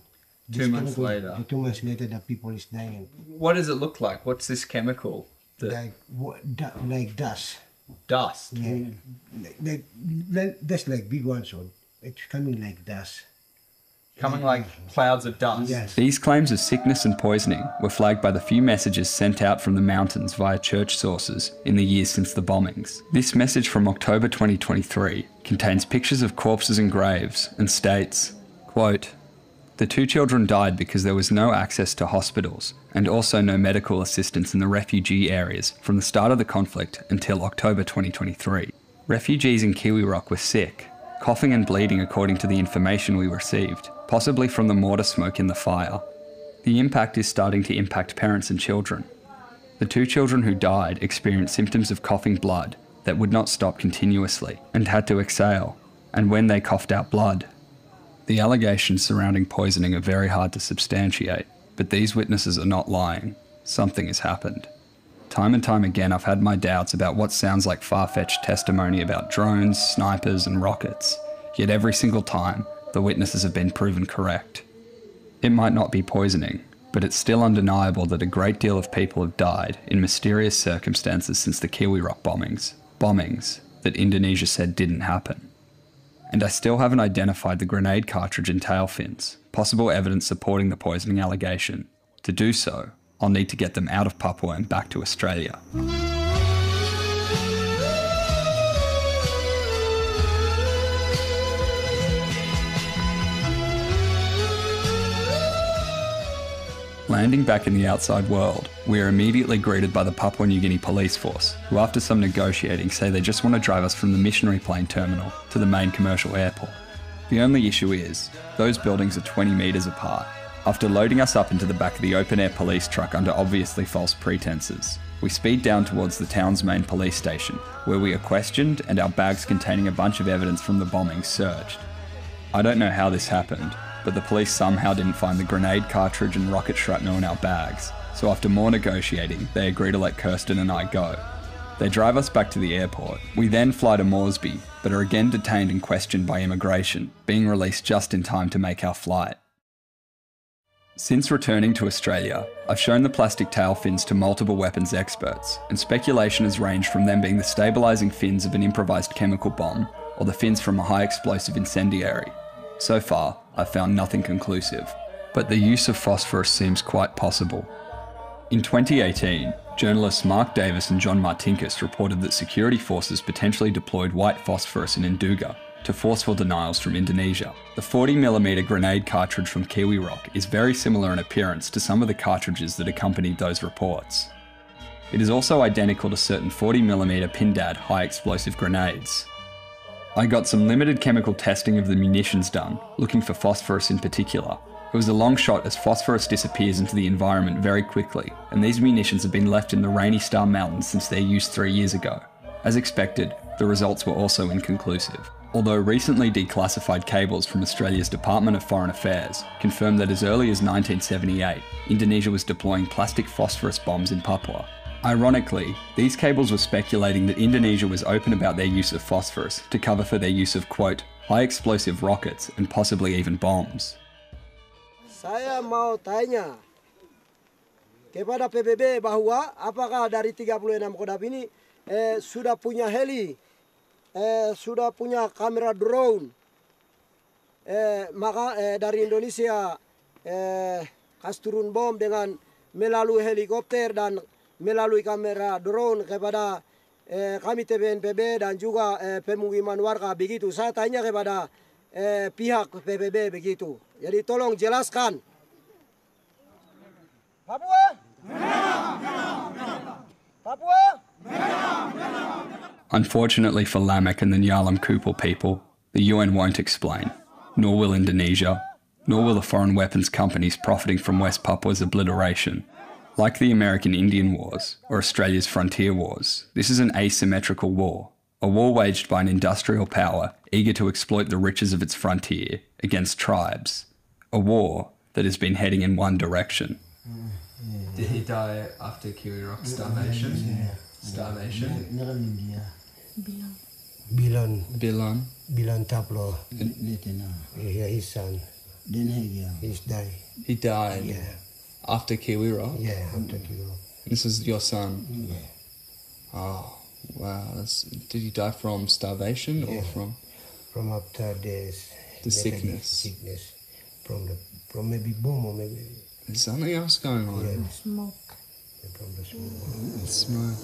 2 months later. 2 months later, the people is dying. What does it look like? What's this chemical? Like dust. Dust? Yeah. That's like big one, so it's coming like dust. Coming like clouds of dust? Yes. These claims of sickness and poisoning were flagged by the few messages sent out from the mountains via church sources in the years since the bombings. This message from October 2023 contains pictures of corpses and graves and states, quote, "The 2 children died because there was no access to hospitals and also no medical assistance in the refugee areas from the start of the conflict until October 2023. Refugees in Kiwi Rock were sick, coughing and bleeding according to the information we received, possibly from the mortar smoke in the fire. The impact is starting to impact parents and children. The 2 children who died experienced symptoms of coughing blood that would not stop continuously and had to exhale, and when they coughed out blood." The allegations surrounding poisoning are very hard to substantiate, but these witnesses are not lying. Something has happened. Time and time again, I've had my doubts about what sounds like far-fetched testimony about drones, snipers, and rockets, yet every single time, the witnesses have been proven correct. It might not be poisoning, but it's still undeniable that a great deal of people have died in mysterious circumstances since the Kiwi Rock bombings that Indonesia said didn't happen. And I still haven't identified the grenade cartridge and tail fins, possible evidence supporting the poisoning allegation. To do so, I'll need to get them out of Papua and back to Australia. Landing back in the outside world, we are immediately greeted by the Papua New Guinea police force, who after some negotiating say they just want to drive us from the missionary plane terminal to the main commercial airport. The only issue is, those buildings are 20 metres apart. After loading us up into the back of the open-air police truck under obviously false pretences, we speed down towards the town's main police station, where we are questioned and our bags containing a bunch of evidence from the bombing searched. I don't know how this happened, but the police somehow didn't find the grenade cartridge and rocket shrapnel in our bags, so after more negotiating, they agree to let Kirsten and I go. They drive us back to the airport. We then fly to Moresby, but are again detained and questioned by immigration, being released just in time to make our flight. Since returning to Australia, I've shown the plastic tail fins to multiple weapons experts, and speculation has ranged from them being the stabilising fins of an improvised chemical bomb, or the fins from a high explosive incendiary. So far, I've found nothing conclusive, but the use of phosphorus seems quite possible. In 2018, journalists Mark Davis and John Martinkus reported that security forces potentially deployed white phosphorus in Nduga to forceful denials from Indonesia. The 40mm grenade cartridge from Kiwi Rock is very similar in appearance to some of the cartridges that accompanied those reports. It is also identical to certain 40mm Pindad high explosive grenades. I got some limited chemical testing of the munitions done, looking for phosphorus in particular. It was a long shot as phosphorus disappears into the environment very quickly, and these munitions have been left in the Rainy Star Mountains since their use 3 years ago. As expected, the results were also inconclusive. Although recently declassified cables from Australia's Department of Foreign Affairs confirmed that as early as 1978, Indonesia was deploying plastic phosphorus bombs in Papua. Ironically, these cables were speculating that Indonesia was open about their use of phosphorus to cover for their use of, quote, high explosive rockets and possibly even bombs. Saya mau tanya kepada PBB bahwa apakah dari 36 kodam ini sudah punya heli, sudah punya kamera drone, maka dari Indonesia kasih turun bom dengan melalui helikopter dan melalui kamera drone kepada kami TBNPB dan juga pemukiman warga begitu. Saya tanya kepada pihak PBB begitu. Jadi tolong jelaskan. Papua? Papua? Unfortunately for Lamek and the Nyalam Kupal people, the UN won't explain, nor will Indonesia, nor will the foreign weapons companies profiting from West Papua's obliteration. Like the American Indian Wars, or Australia's frontier wars, this is an asymmetrical war, a war waged by an industrial power eager to exploit the riches of its frontier against tribes, a war that has been heading in one direction. Did he die after Kiwi Rock starvation? Starvation? Bilan taplo. Yeah, his son. He's died. He died? Yeah. After Kiwi Rock? Yeah, after Kiwi Rock. This is your son? Yeah. Oh, wow. Did he die from starvation or from? From after this. The sickness. Sickness. From maybe bomb or maybe. There's something else going on. Yeah. Smoke. From the smoke. Smoke.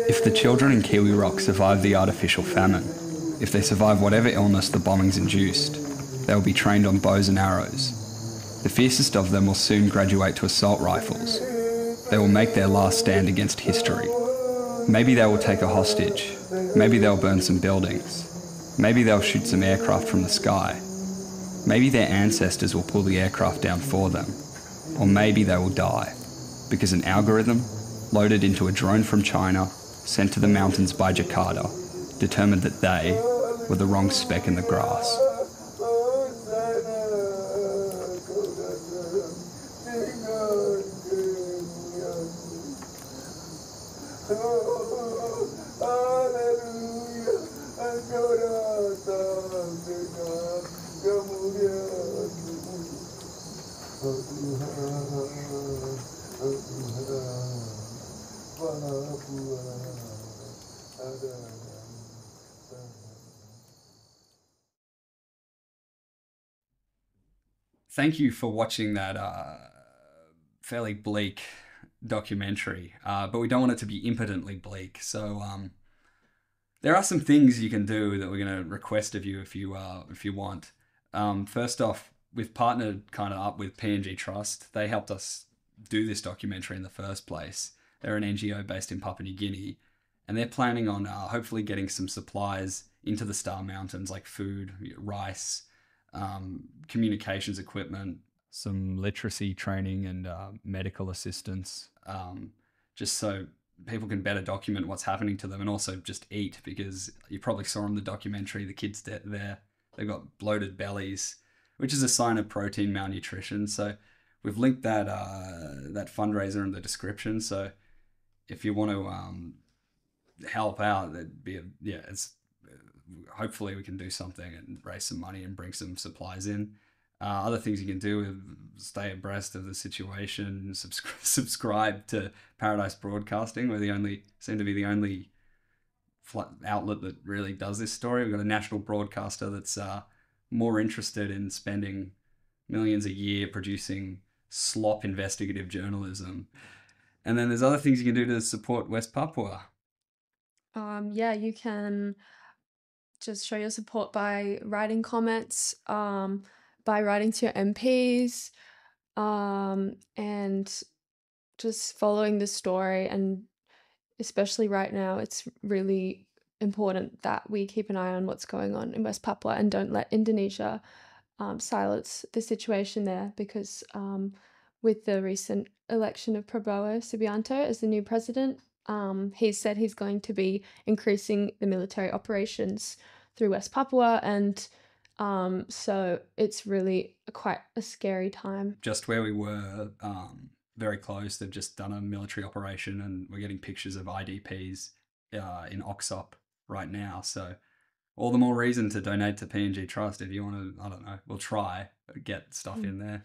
If the children in Kiwi Rock survive the artificial famine, if they survive whatever illness the bombings induced, they will be trained on bows and arrows. The fiercest of them will soon graduate to assault rifles. They will make their last stand against history. Maybe they will take a hostage. Maybe they'll burn some buildings. Maybe they'll shoot some aircraft from the sky. Maybe their ancestors will pull the aircraft down for them. Or maybe they will die, because an algorithm, loaded into a drone from China, sent to the mountains by Jakarta, determined that they were the wrong speck in the grass. Thank you for watching that fairly bleak documentary, but we don't want it to be impotently bleak. So there are some things you can do that we're going to request of you if you want. First off, we've partnered kind of up with PNG Trust. They helped us do this documentary in the first place. They're an NGO based in Papua New Guinea, and they're planning on hopefully getting some supplies into the Star Mountains, like food, rice, communications equipment, some literacy training and medical assistance, just so people can better document what's happening to them and also just eat, because you probably saw in the documentary the kids there, they've got bloated bellies, which is a sign of protein malnutrition. So we've linked that that fundraiser in the description. So if you want to help out, that'd be hopefully we can do something and raise some money and bring some supplies in. Other things you can do is stay abreast of the situation, subscribe to Paradise Broadcasting. We're seem to be the only outlet that really does this story. We've got a national broadcaster that's more interested in spending millions a year producing slop investigative journalism. And then there's other things you can do to support West Papua. Yeah, you can just show your support by writing comments, by writing to your MPs, and just following the story. And especially right now, it's really important that we keep an eye on what's going on in West Papua and don't let Indonesia silence the situation there, because with the recent election of Prabowo Subianto as the new president, he said he's going to be increasing the military operations through West Papua, and so it's really quite a scary time. Just where we were, very close, they've just done a military operation, and we're getting pictures of IDPs in Oxop right now. So all the more reason to donate to PNG Trust if you want to. I don't know. We'll try get stuff in there.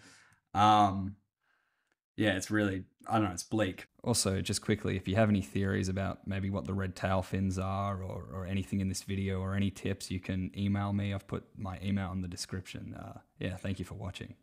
Yeah, it's really, I don't know, it's bleak. Also, just quickly, if you have any theories about maybe what the red tail fins are, or anything in this video, or any tips, you can email me. I've put my email in the description. Yeah, thank you for watching.